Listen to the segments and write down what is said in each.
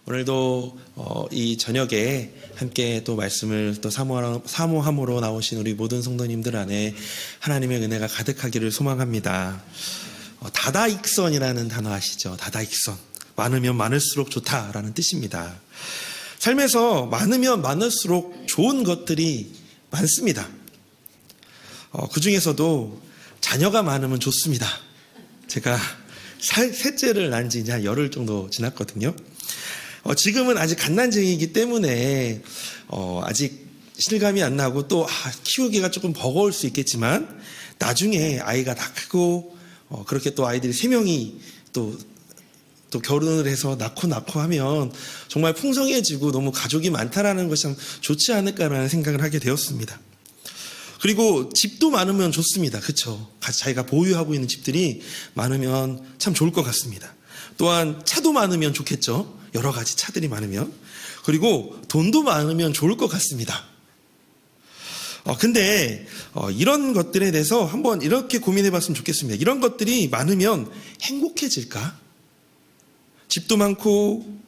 오늘도 이 저녁에 함께 또 말씀을 또 사모함으로 나오신 우리 모든 성도님들 안에 하나님의 은혜가 가득하기를 소망합니다. 다다익선이라는 단어 아시죠? 다다익선. 많으면 많을수록 좋다라는 뜻입니다. 삶에서 많으면 많을수록 좋은 것들이 많습니다. 그 중에서도 자녀가 많으면 좋습니다. 제가 셋째를 낳은 지 이제 한 열흘 정도 지났거든요. 지금은 아직 갓난쟁이기 때문에 아직 실감이 안 나고 또 키우기가 조금 버거울 수 있겠지만 나중에 아이가 다 크고 그렇게 또 아이들이 3명이 또 결혼을 해서 낳고 하면 정말 풍성해지고 너무 가족이 많다라는 것이 참 좋지 않을까라는 생각을 하게 되었습니다. 그리고 집도 많으면 좋습니다. 그렇죠? 자기가 보유하고 있는 집들이 많으면 참 좋을 것 같습니다. 또한 차도 많으면 좋겠죠. 여러 가지 차들이 많으면. 그리고 돈도 많으면 좋을 것 같습니다. 근데 이런 것들에 대해서 한번 이렇게 고민해 봤으면 좋겠습니다. 이런 것들이 많으면 행복해질까? 집도 많고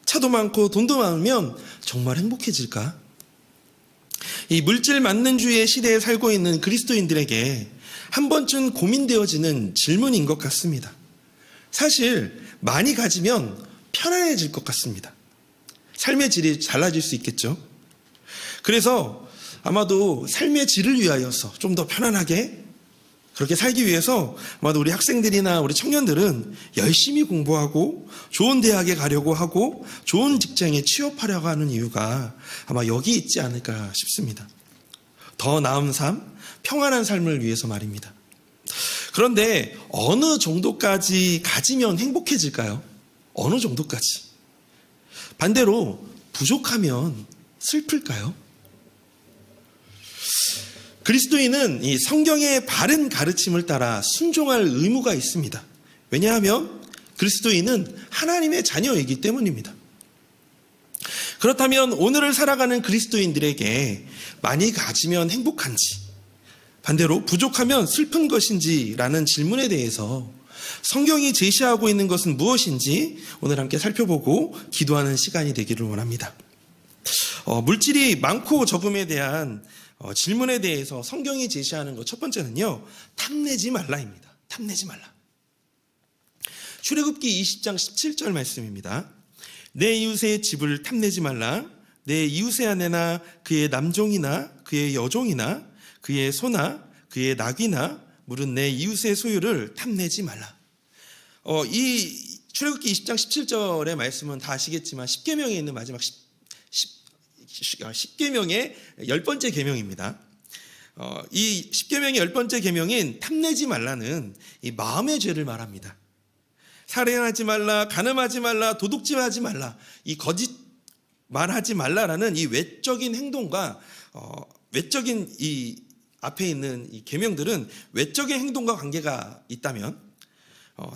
차도 많고 돈도 많으면 정말 행복해질까? 이 물질 만능주의의 시대에 살고 있는 그리스도인들에게 한 번쯤 고민되어지는 질문인 것 같습니다. 사실 많이 가지면 편안해질 것 같습니다. 삶의 질이 달라질 수 있겠죠. 그래서 아마도 삶의 질을 위하여서 좀 더 편안하게 그렇게 살기 위해서 아마도 우리 학생들이나 우리 청년들은 열심히 공부하고 좋은 대학에 가려고 하고 좋은 직장에 취업하려고 하는 이유가 아마 여기 있지 않을까 싶습니다. 더 나은 삶, 평안한 삶을 위해서 말입니다. 그런데 어느 정도까지 가지면 행복해질까요? 어느 정도까지? 반대로 부족하면 슬플까요? 그리스도인은 이 성경의 바른 가르침을 따라 순종할 의무가 있습니다. 왜냐하면 그리스도인은 하나님의 자녀이기 때문입니다. 그렇다면 오늘을 살아가는 그리스도인들에게 많이 가지면 행복한지, 반대로 부족하면 슬픈 것인지라는 질문에 대해서 성경이 제시하고 있는 것은 무엇인지 오늘 함께 살펴보고 기도하는 시간이 되기를 원합니다. 물질이 많고 적음에 대한 질문에 대해서 성경이 제시하는 것 첫 번째는요, 탐내지 말라입니다. 탐내지 말라. 출애굽기 20장 17절 말씀입니다. 내 이웃의 집을 탐내지 말라. 내 이웃의 아내나 그의 남종이나 그의 여종이나 그의 소나 그의 낙이나 물은 내 이웃의 소유를 탐내지 말라. 이 출애굽기 20장 17절의 말씀은 다 아시겠지만 10계명에 있는 마지막 10계명의 10번째 계명입니다. 이 10계명의 10번째 계명인 탐내지 말라는 이 마음의 죄를 말합니다. 살인하지 말라, 간음하지 말라, 도둑질하지 말라, 이 거짓 말하지 말라라는 이 외적인 행동과 외적인 이 앞에 있는 이 계명들은 외적인 행동과 관계가 있다면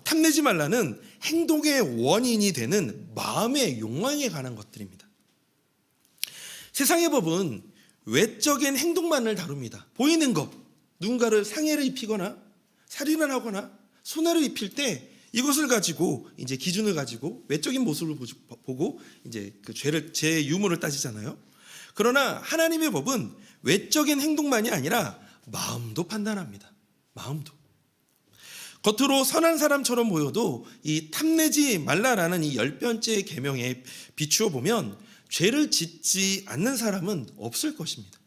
탐내지 말라는 행동의 원인이 되는 마음의 욕망에 관한 것들입니다. 세상의 법은 외적인 행동만을 다룹니다. 보이는 것, 누군가를 상해를 입히거나 살인을 하거나 손해를 입힐 때 이것을 가지고 이제 기준을 가지고 외적인 모습을 보고 이제 그 죄 유무를 따지잖아요. 그러나 하나님의 법은 외적인 행동만이 아니라 마음도 판단합니다. 마음도. 겉으로 선한 사람처럼 보여도 이 탐내지 말라라는 이 10번째 계명에 비추어 보면 죄를 짓지 않는 사람은 없을 것입니다.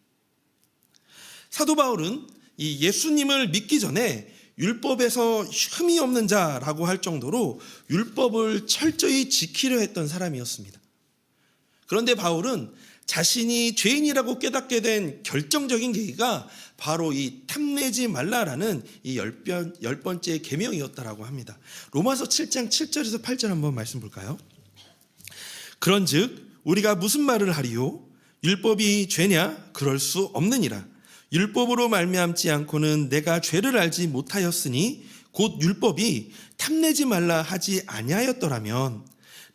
사도 바울은 이 예수님을 믿기 전에 율법에서 흠이 없는 자라고 할 정도로 율법을 철저히 지키려 했던 사람이었습니다. 그런데 바울은 자신이 죄인이라고 깨닫게 된 결정적인 계기가 바로 이 탐내지 말라라는 이 10번째 계명이었다라고 합니다. 로마서 7장 7절에서 8절 한번 말씀 볼까요? 그런즉 우리가 무슨 말을 하리요? 율법이 죄냐? 그럴 수 없느니라. 율법으로 말미암지 않고는 내가 죄를 알지 못하였으니 곧 율법이 탐내지 말라 하지 아니하였더라면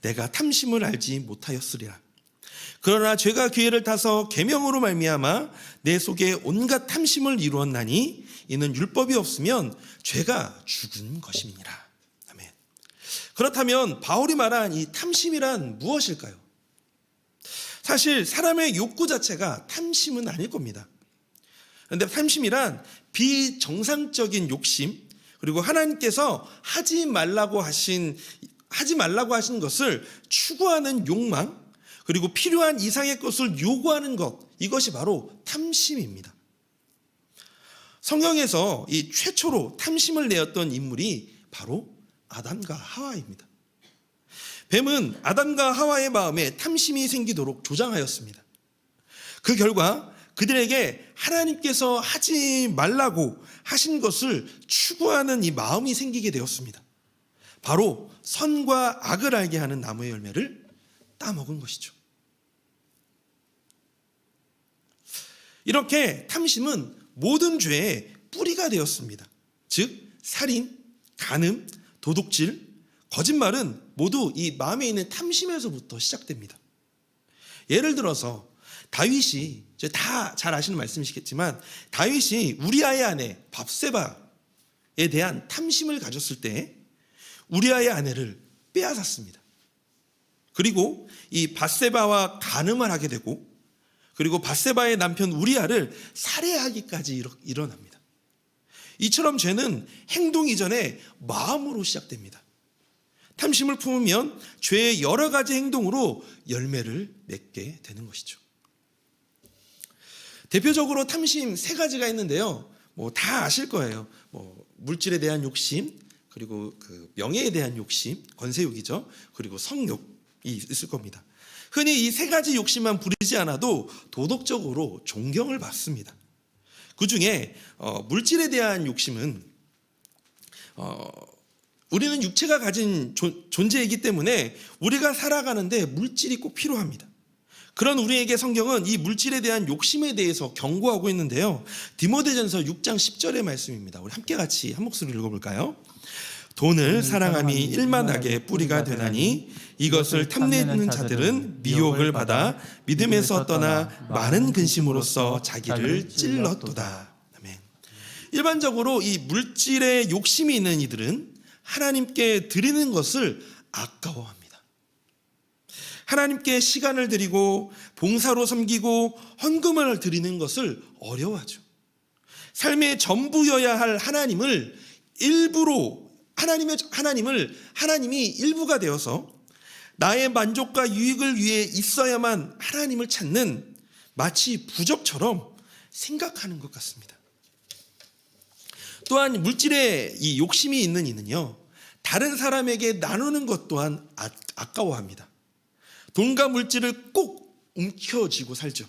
내가 탐심을 알지 못하였으리라. 그러나 죄가 기회를 타서 계명으로 말미암아 내 속에 온갖 탐심을 이루었나니 이는 율법이 없으면 죄가 죽은 것임이니라. 아멘. 그렇다면 바울이 말한 이 탐심이란 무엇일까요? 사실 사람의 욕구 자체가 탐심은 아닐 겁니다. 그런데 탐심이란 비정상적인 욕심, 그리고 하나님께서 하지 말라고 하신 것을 추구하는 욕망, 그리고 필요한 이상의 것을 요구하는 것, 이것이 바로 탐심입니다. 성경에서 이 최초로 탐심을 내었던 인물이 바로 아담과 하와입니다. 뱀은 아담과 하와의 마음에 탐심이 생기도록 조장하였습니다. 그 결과 그들에게 하나님께서 하지 말라고 하신 것을 추구하는 이 마음이 생기게 되었습니다. 바로 선과 악을 알게 하는 나무의 열매를 따먹은 것이죠. 이렇게 탐심은 모든 죄의 뿌리가 되었습니다. 즉 살인, 간음, 도둑질, 거짓말은 모두 이 마음에 있는 탐심에서부터 시작됩니다. 예를 들어서 다윗이, 다 잘 아시는 말씀이시겠지만, 다윗이 우리아의 아내 밧세바에 대한 탐심을 가졌을 때 우리아의 아내를 빼앗았습니다. 그리고 이 밧세바와 간음을 하게 되고, 그리고 밧세바의 남편 우리아를 살해하기까지 일어납니다. 이처럼 죄는 행동 이전에 마음으로 시작됩니다. 탐심을 품으면 죄의 여러 가지 행동으로 열매를 맺게 되는 것이죠. 대표적으로 탐심 3가지가 있는데요. 다 아실 거예요. 물질에 대한 욕심, 그리고 그 명예에 대한 욕심, 권세욕이죠. 그리고 성욕이 있을 겁니다. 흔히 이 3가지 욕심만 부리지 않아도 도덕적으로 존경을 받습니다. 그 중에 물질에 대한 욕심은 우리는 육체가 가진 존재이기 때문에 우리가 살아가는데 물질이 꼭 필요합니다. 그런 우리에게 성경은 이 물질에 대한 욕심에 대해서 경고하고 있는데요. 디모데전서 6장 10절의 말씀입니다. 우리 함께 같이 한 목소리로 읽어볼까요? 돈을 사랑함이 일만하게 뿌리가 되나니 이것을 탐내는 자들은 미혹을 받아 믿음에서 떠나 많은 근심으로써 자기를 찔렀도다. 아멘. 일반적으로 이 물질에 욕심이 있는 이들은 하나님께 드리는 것을 아까워합니다. 하나님께 시간을 드리고 봉사로 섬기고 헌금을 드리는 것을 어려워하죠. 삶의 전부여야 할 하나님이 일부가 되어서 나의 만족과 유익을 위해 있어야만 하나님을 찾는 마치 부적처럼 생각하는 것 같습니다. 또한 물질에 이 욕심이 있는 이는요, 다른 사람에게 나누는 것 또한 아까워합니다. 돈과 물질을 꼭 움켜쥐고 살죠.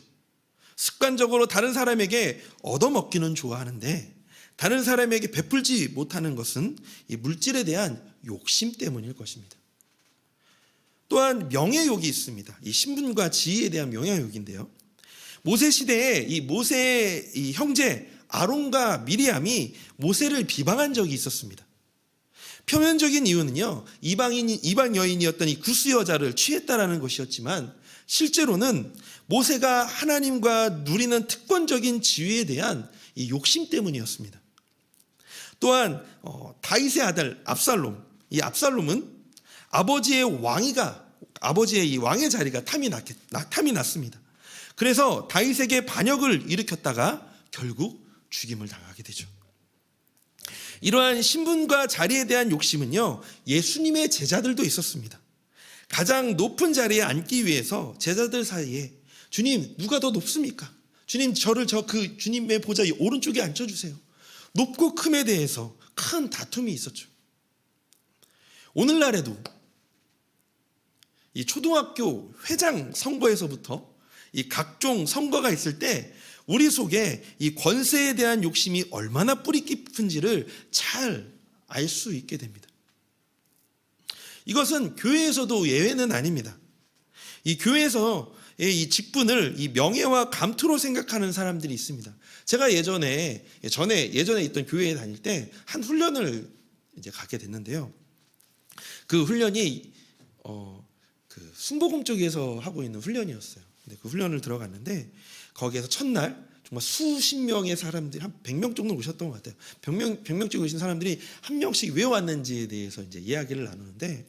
습관적으로 다른 사람에게 얻어먹기는 좋아하는데 다른 사람에게 베풀지 못하는 것은 이 물질에 대한 욕심 때문일 것입니다. 또한 명예욕이 있습니다. 이 신분과 지위에 대한 명예욕인데요. 모세 시대에 이 모세의 이 형제 아론과 미리암이 모세를 비방한 적이 있었습니다. 표면적인 이유는요, 이방 여인이었던 이 구스 여자를 취했다라는 것이었지만 실제로는 모세가 하나님과 누리는 특권적인 지위에 대한 이 욕심 때문이었습니다. 또한 다윗의 아들 압살롬, 이 압살롬은 아버지의 이 왕의 자리가 탐이 났습니다. 그래서 다윗에게 반역을 일으켰다가 결국 죽임을 당하게 되죠. 이러한 신분과 자리에 대한 욕심은요, 예수님의 제자들도 있었습니다. 가장 높은 자리에 앉기 위해서 제자들 사이에 주님 누가 더 높습니까? 주님 저를 그 주님의 보좌 오른쪽에 앉혀주세요. 높고 큼에 대해서 큰 다툼이 있었죠. 오늘날에도 이 초등학교 회장 선거에서부터 이 각종 선거가 있을 때 우리 속에 이 권세에 대한 욕심이 얼마나 뿌리 깊은지를 잘 알 수 있게 됩니다. 이것은 교회에서도 예외는 아닙니다. 이 교회에서 이 직분을 이 명예와 감투로 생각하는 사람들이 있습니다. 제가 예전에 있던 교회에 다닐 때 한 훈련을 이제 가게 됐는데요. 그 훈련이 그 순복음 쪽에서 하고 있는 훈련이었어요. 근데 그 훈련을 들어갔는데 거기에서 첫날 정말 수십 명의 사람들이 한 100명 정도 오셨던 것 같아요. 100명쯤 오신 사람들이 한 명씩 왜 왔는지에 대해서 이제 이야기를 나누는데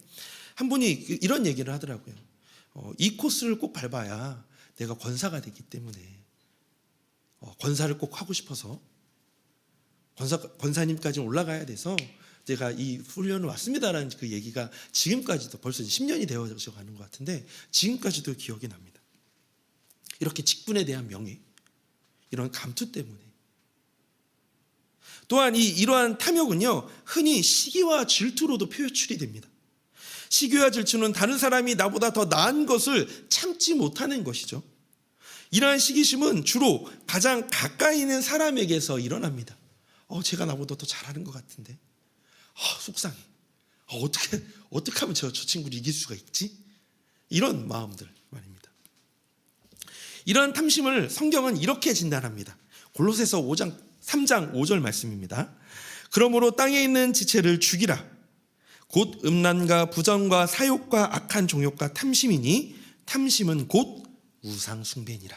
한 분이 이런 얘기를 하더라고요. 이 코스를 꼭 밟아야 내가 권사가 되기 때문에 권사를 꼭 하고 싶어서 권사님까지 올라가야 돼서 제가 이 훈련을 왔습니다라는 그 얘기가 지금까지도 벌써 10년이 되어져 가는 것 같은데 지금까지도 기억이 납니다. 이렇게 직분에 대한 명예, 이런 감투 때문에. 또한 이러한 탐욕은요, 흔히 시기와 질투로도 표출이 됩니다. 시기와 질투는 다른 사람이 나보다 더 나은 것을 참지 못하는 것이죠. 이러한 시기심은 주로 가장 가까이 있는 사람에게서 일어납니다. 제가 나보다 더 잘하는 것 같은데 속상해. 어떻게 하면 저 친구를 이길 수가 있지? 이런 마음들 말입니다. 이런 탐심을 성경은 이렇게 진단합니다. 골로새서 3장 5절 말씀입니다. 그러므로 땅에 있는 지체를 죽이라. 곧 음란과 부정과 사욕과 악한 종욕과 탐심이니 탐심은 곧 우상숭배니라.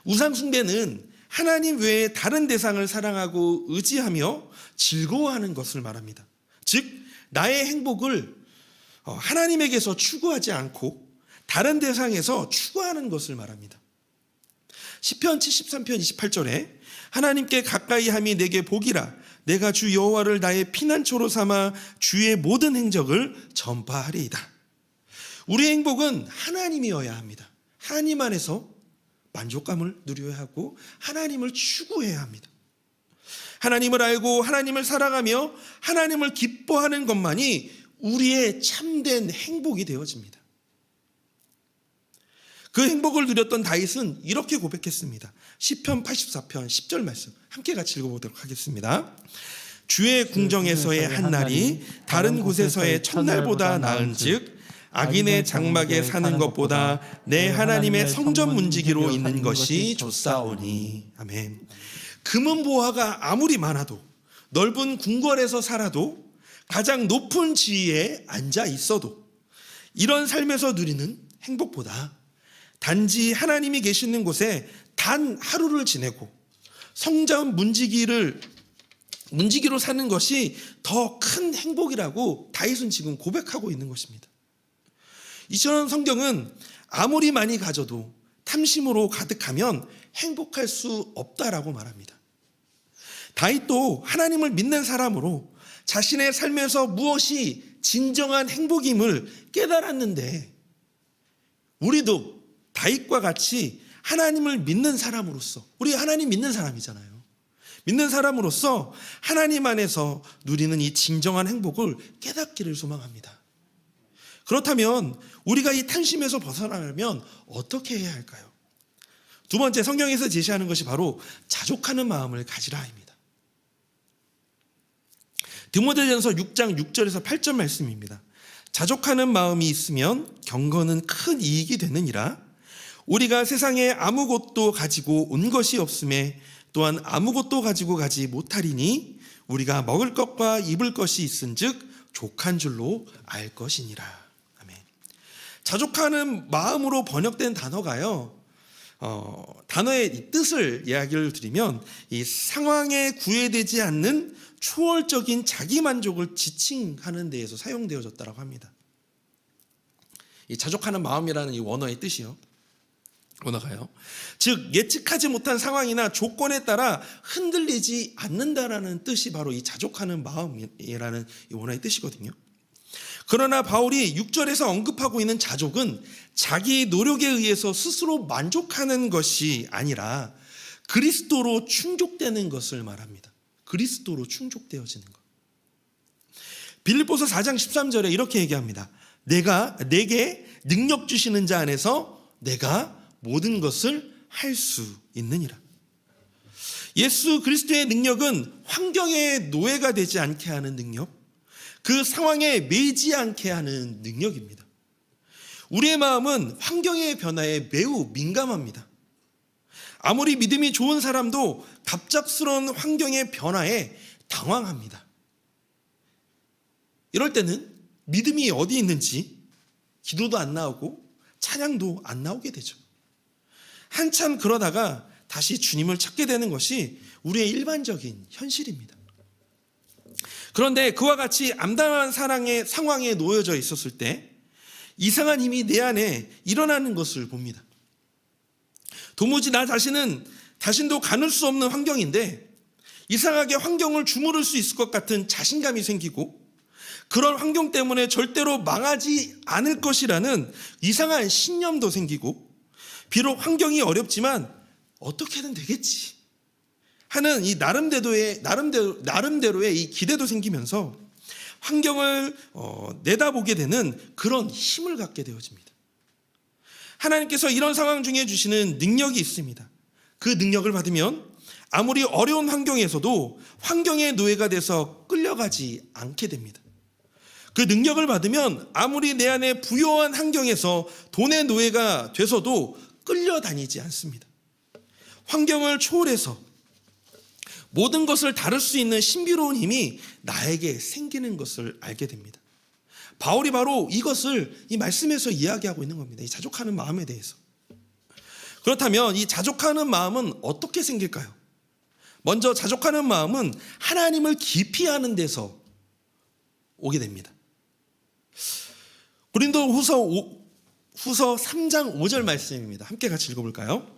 우상숭배는 하나님 외에 다른 대상을 사랑하고 의지하며 즐거워하는 것을 말합니다. 즉 나의 행복을 하나님에게서 추구하지 않고 다른 대상에서 추구하는 것을 말합니다. 시편 73편 28절에 하나님께 가까이함이 내게 복이라. 내가 주 여호와를 나의 피난처로 삼아 주의 모든 행적을 전파하리이다. 우리의 행복은 하나님이어야 합니다. 하나님 안에서 만족감을 누려야 하고 하나님을 추구해야 합니다. 하나님을 알고 하나님을 사랑하며 하나님을 기뻐하는 것만이 우리의 참된 행복이 되어집니다. 그 행복을 누렸던 다윗은 이렇게 고백했습니다. 시편 84편 10절 말씀 함께 같이 읽어보도록 하겠습니다. 주의 궁정에서의 한 날이 다른 곳에서의 첫날보다 나은즉 악인의 장막에 사는 것보다 내 하나님의 성전 문지기로 있는 것이 좋사오니. 아멘. 금은 보화가 아무리 많아도 넓은 궁궐에서 살아도 가장 높은 지위에 앉아 있어도 이런 삶에서 누리는 행복보다 단지 하나님이 계시는 곳에 단 하루를 지내고 성전 문지기로 사는 것이 더 큰 행복이라고 다윗은 지금 고백하고 있는 것입니다. 이처럼 성경은 아무리 많이 가져도 탐심으로 가득하면 행복할 수 없다라고 말합니다. 다윗도 하나님을 믿는 사람으로 자신의 삶에서 무엇이 진정한 행복임을 깨달았는데 우리도 다윗과 같이 하나님을 믿는 사람으로서, 우리 하나님 믿는 사람이잖아요. 믿는 사람으로서 하나님 안에서 누리는 이 진정한 행복을 깨닫기를 소망합니다. 그렇다면 우리가 이 탐심에서 벗어나려면 어떻게 해야 할까요? 두 번째, 성경에서 제시하는 것이 바로 자족하는 마음을 가지라입니다. 디모데전서 6장 6절에서 8절 말씀입니다. 자족하는 마음이 있으면 경건은 큰 이익이 되느니라. 우리가 세상에 아무것도 가지고 온 것이 없음에 또한 아무것도 가지고 가지 못하리니 우리가 먹을 것과 입을 것이 있은즉 족한 줄로 알 것이니라. 아멘. 자족하는 마음으로 번역된 단어가요. 단어의 이 뜻을 이야기를 드리면 이 상황에 구애되지 않는 초월적인 자기 만족을 지칭하는 데에서 사용되어졌다고 합니다. 이 자족하는 마음이라는 이 원어의 뜻이요. 원어가요. 즉 예측하지 못한 상황이나 조건에 따라 흔들리지 않는다라는 뜻이 바로 이 자족하는 마음이라는 이 원어의 뜻이거든요. 그러나 바울이 6절에서 언급하고 있는 자족은 자기 노력에 의해서 스스로 만족하는 것이 아니라 그리스도로 충족되는 것을 말합니다. 그리스도로 충족되어지는 것. 빌립보서 4장 13절에 이렇게 얘기합니다. 내게 능력 주시는 자 안에서 내가 모든 것을 할 수 있느니라. 예수 그리스도의 능력은 환경의 노예가 되지 않게 하는 능력, 그 상황에 매이지 않게 하는 능력입니다. 우리의 마음은 환경의 변화에 매우 민감합니다. 아무리 믿음이 좋은 사람도 갑작스러운 환경의 변화에 당황합니다. 이럴 때는 믿음이 어디 있는지 기도도 안 나오고 찬양도 안 나오게 되죠. 한참 그러다가 다시 주님을 찾게 되는 것이 우리의 일반적인 현실입니다. 그런데 그와 같이 암담한 사랑의 상황에 놓여져 있었을 때 이상한 힘이 내 안에 일어나는 것을 봅니다. 도무지 나 자신도 가눌 수 없는 환경인데 이상하게 환경을 주무를 수 있을 것 같은 자신감이 생기고, 그런 환경 때문에 절대로 망하지 않을 것이라는 이상한 신념도 생기고, 비록 환경이 어렵지만 어떻게든 되겠지 하는 이 나름대로의 이 기대도 생기면서 환경을 내다보게 되는 그런 힘을 갖게 되어집니다. 하나님께서 이런 상황 중에 주시는 능력이 있습니다. 그 능력을 받으면 아무리 어려운 환경에서도 환경의 노예가 돼서 끌려가지 않게 됩니다. 그 능력을 받으면 아무리 내 안에 부요한 환경에서 돈의 노예가 돼서도 끌려다니지 않습니다. 환경을 초월해서 모든 것을 다룰 수 있는 신비로운 힘이 나에게 생기는 것을 알게 됩니다. 바울이 바로 이것을 이 말씀에서 이야기하고 있는 겁니다. 이 자족하는 마음에 대해서. 그렇다면 이 자족하는 마음은 어떻게 생길까요? 먼저 자족하는 마음은 하나님을 깊이 아는 데서 오게 됩니다. 고린도후서 3장 5절 말씀입니다. 함께 같이 읽어볼까요?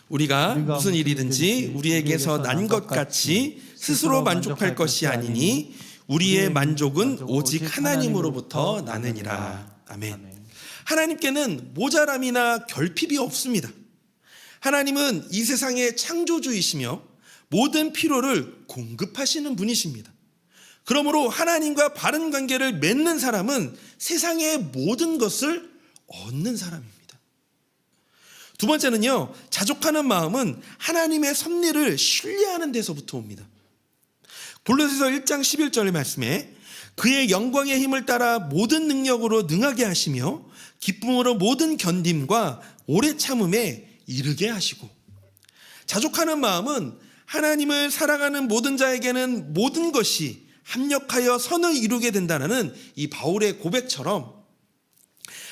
우리가 무슨 일이든지 우리에게서 난 것 같이 스스로 만족할 것이 아니니 우리의 만족은 오직 하나님으로부터 나느니라. 아멘. 하나님께는 모자람이나 결핍이 없습니다. 하나님은 이 세상의 창조주이시며 모든 필요를 공급하시는 분이십니다. 그러므로 하나님과 바른 관계를 맺는 사람은 세상의 모든 것을 얻는 사람입니다. 두 번째는요, 자족하는 마음은 하나님의 섭리를 신뢰하는 데서부터 옵니다. 골로새서 1장 11절의 말씀에 그의 영광의 힘을 따라 모든 능력으로 능하게 하시며 기쁨으로 모든 견딤과 오래 참음에 이르게 하시고, 자족하는 마음은 하나님을 사랑하는 모든 자에게는 모든 것이 합력하여 선을 이루게 된다는 이 바울의 고백처럼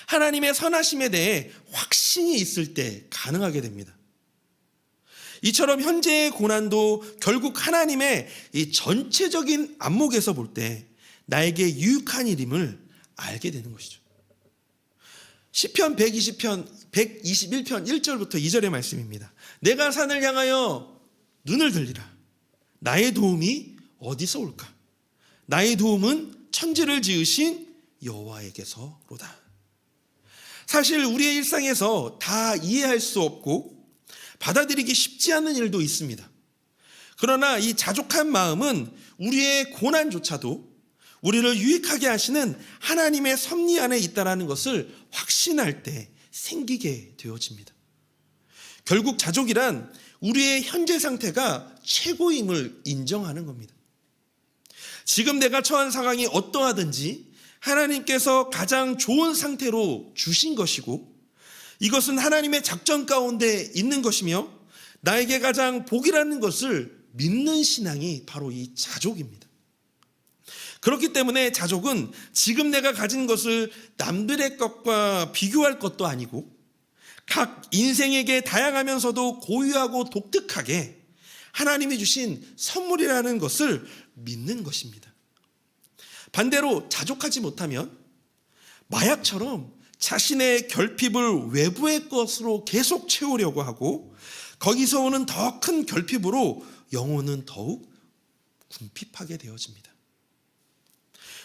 하나님의 선하심에 대해 확신이 있을 때 가능하게 됩니다. 이처럼 현재의 고난도 결국 하나님의 이 전체적인 안목에서 볼 때 나에게 유익한 일임을 알게 되는 것이죠. 시편 121편 1절부터 2절의 말씀입니다. 내가 산을 향하여 눈을 들리라. 나의 도움이 어디서 올까? 나의 도움은 천지를 지으신 여호와에게서로다. 사실 우리의 일상에서 다 이해할 수 없고 받아들이기 쉽지 않은 일도 있습니다. 그러나 이 자족한 마음은 우리의 고난조차도 우리를 유익하게 하시는 하나님의 섭리 안에 있다는 것을 확신할 때 생기게 되어집니다. 결국 자족이란 우리의 현재 상태가 최고임을 인정하는 겁니다. 지금 내가 처한 상황이 어떠하든지 하나님께서 가장 좋은 상태로 주신 것이고, 이것은 하나님의 작전 가운데 있는 것이며 나에게 가장 복이라는 것을 믿는 신앙이 바로 이 자족입니다. 그렇기 때문에 자족은 지금 내가 가진 것을 남들의 것과 비교할 것도 아니고 각 인생에게 다양하면서도 고유하고 독특하게 하나님이 주신 선물이라는 것을 믿는 것입니다. 반대로 자족하지 못하면 마약처럼 자신의 결핍을 외부의 것으로 계속 채우려고 하고 거기서 오는 더 큰 결핍으로 영혼은 더욱 궁핍하게 되어집니다.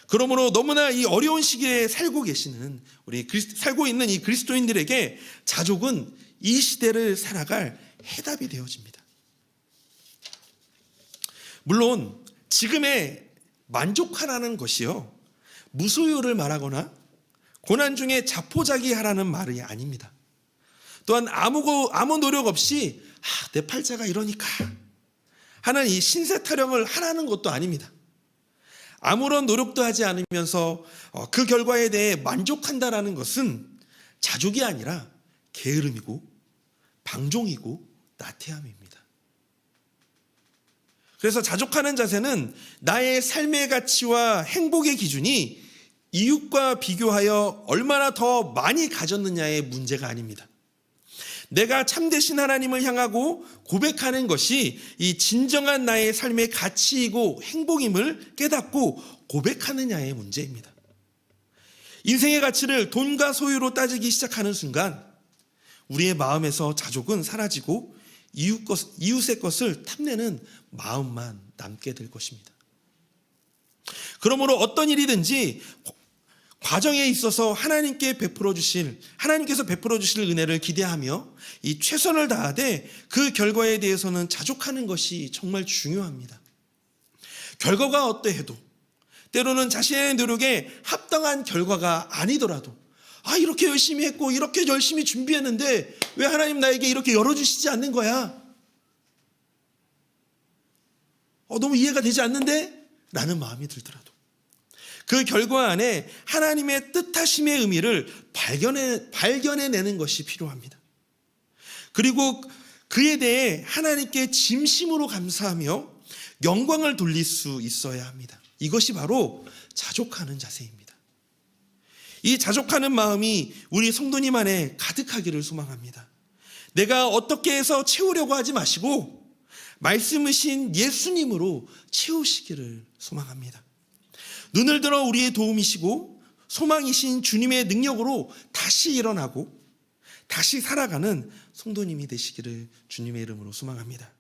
그러므로 너무나 이 어려운 시기에 살고 있는 이 그리스도인들에게 자족은 이 시대를 살아갈 해답이 되어집니다. 물론 지금의 만족하라는 것이요, 무소유를 말하거나 고난 중에 자포자기하라는 말이 아닙니다. 또한 아무 노력 없이 내 팔자가 이러니까 하는 이 신세 타령을 하라는 것도 아닙니다. 아무런 노력도 하지 않으면서 그 결과에 대해 만족한다라는 것은 자족이 아니라 게으름이고 방종이고 나태함입니다. 그래서 자족하는 자세는 나의 삶의 가치와 행복의 기준이 이웃과 비교하여 얼마나 더 많이 가졌느냐의 문제가 아닙니다. 내가 참되신 하나님을 향하고 고백하는 것이 이 진정한 나의 삶의 가치이고 행복임을 깨닫고 고백하느냐의 문제입니다. 인생의 가치를 돈과 소유로 따지기 시작하는 순간 우리의 마음에서 자족은 사라지고 이웃의 것을 탐내는 마음만 남게 될 것입니다. 그러므로 어떤 일이든지 과정에 있어서 하나님께서 베풀어 주실 은혜를 기대하며 이 최선을 다하되 그 결과에 대해서는 자족하는 것이 정말 중요합니다. 결과가 어떠해도 때로는 자신의 노력에 합당한 결과가 아니더라도 이렇게 열심히 했고 이렇게 열심히 준비했는데 왜 하나님 나에게 이렇게 열어주시지 않는 거야? 너무 이해가 되지 않는데? 라는 마음이 들더라도 그 결과 안에 하나님의 뜻하심의 의미를 발견해내는 것이 필요합니다. 그리고 그에 대해 하나님께 진심으로 감사하며 영광을 돌릴 수 있어야 합니다. 이것이 바로 자족하는 자세입니다. 이 자족하는 마음이 우리 성도님 안에 가득하기를 소망합니다. 내가 어떻게 해서 채우려고 하지 마시고 말씀이신 예수님으로 채우시기를 소망합니다. 눈을 들어 우리의 도움이시고 소망이신 주님의 능력으로 다시 일어나고 다시 살아가는 성도님이 되시기를 주님의 이름으로 소망합니다.